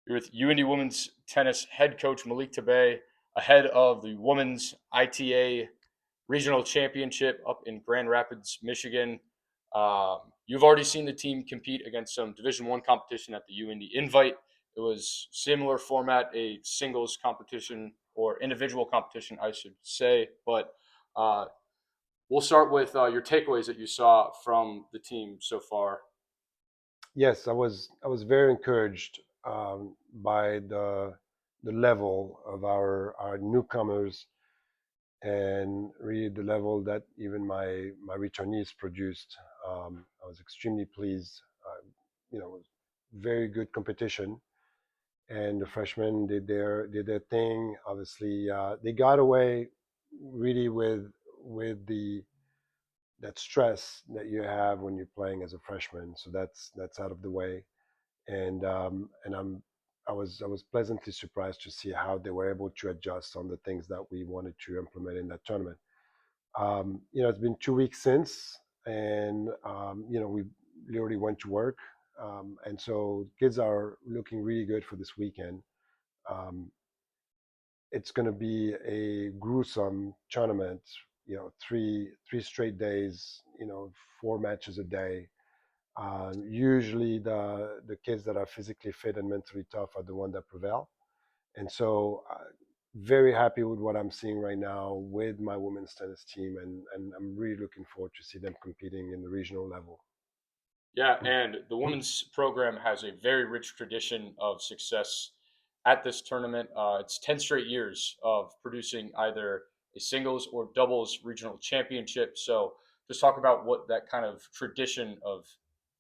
You're with UIndy women's tennis head coach Malik Tabet ahead of the women's ITA Regional Championship up in Grand Rapids, Michigan. You've already seen the team compete against some Division One competition at the UIndy Invite. It was similar format, a singles competition or individual competition, I should say. But we'll start with your takeaways that you saw from the team so far. Yes, I was very encouraged by the level of our newcomers and really the level that even my returnees produced. I was extremely pleased. It was very good competition, and the freshmen did their thing. Obviously, they got away really with the that stress that you have when you're playing as a freshman. So that's out of the way, and I was pleasantly surprised to see how they were able to adjust on the things that we wanted to implement in that tournament. It's been 2 weeks since, and we literally went to work, and so kids are looking really good for this weekend. Um, it's going to be a gruesome tournament. Three straight days. 4 matches a day. Usually, the kids that are physically fit and mentally tough are the ones that prevail. And so, very happy with what I'm seeing right now with my women's tennis team, and I'm really looking forward to see them competing in the regional level. Yeah, and the women's program has a very rich tradition of success at this tournament. It's 10 straight years of producing either a singles or doubles regional championship. So, just talk about what that kind of tradition of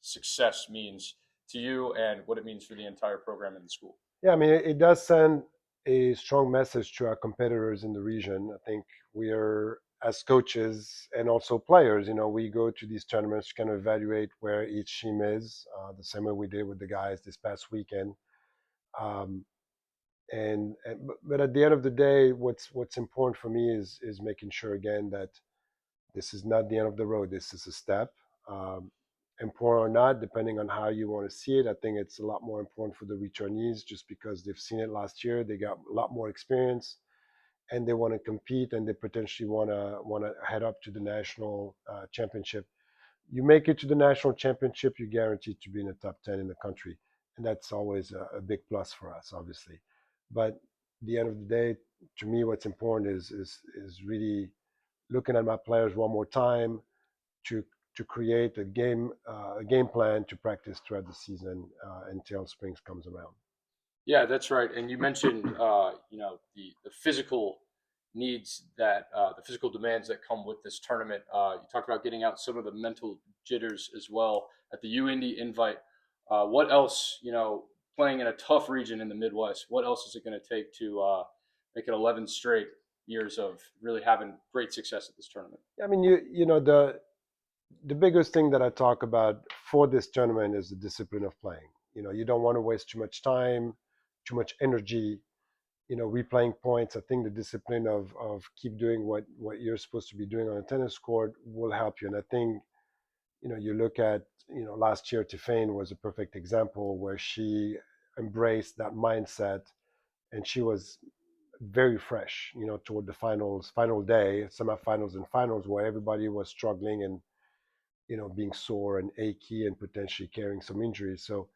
success means to you and what it means for the entire program in the school. Yeah, I mean, it does send a strong message to our competitors in the region. I think we are, as coaches and also players, we go to these tournaments to kind of evaluate where each team is, the same way we did with the guys this past weekend. Um, but at the end of the day, what's important for me is making sure again that this is not the end of the road. This is a step. Um, Important or not, depending on how you want to see it. I think it's a lot more important for the returnees just because they've seen it last year. They got a lot more experience, and they want to compete, and they potentially want to head up to the national championship. You make it to the national championship, you're guaranteed to be in the top 10 in the country, and that's always a big plus for us, obviously. But at the end of the day, to me, what's important is really looking at my players one more time to to create a game plan to practice throughout the season until spring comes around. Yeah, that's right. And you mentioned, the physical needs that the physical demands that come with this tournament. You talked about getting out some of the mental jitters as well at the UIndy invite. What else, playing in a tough region in the Midwest? What else is it going to take to make it 11 straight years of really having great success at this tournament? I mean, the biggest thing that I talk about for this tournament is the discipline of playing. You don't want to waste too much time, too much energy. Replaying points. I think the discipline of keep doing what you're supposed to be doing on a tennis court will help you. And I think you look at last year Tiffany was a perfect example where she embraced that mindset, and she was very fresh, toward the final day, semifinals and finals, where everybody was struggling and being sore and achy and potentially carrying some injuries. So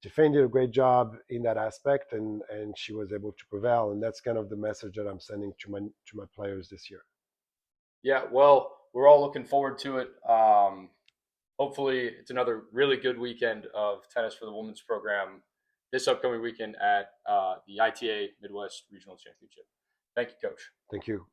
Tiffany did a great job in that aspect, and she was able to prevail. And that's kind of the message that I'm sending to my players this year. Yeah, well, we're all looking forward to it. Hopefully, it's another really good weekend of tennis for the women's program this upcoming weekend at the ITA Midwest Regional Championship. Thank you, Coach. Thank you.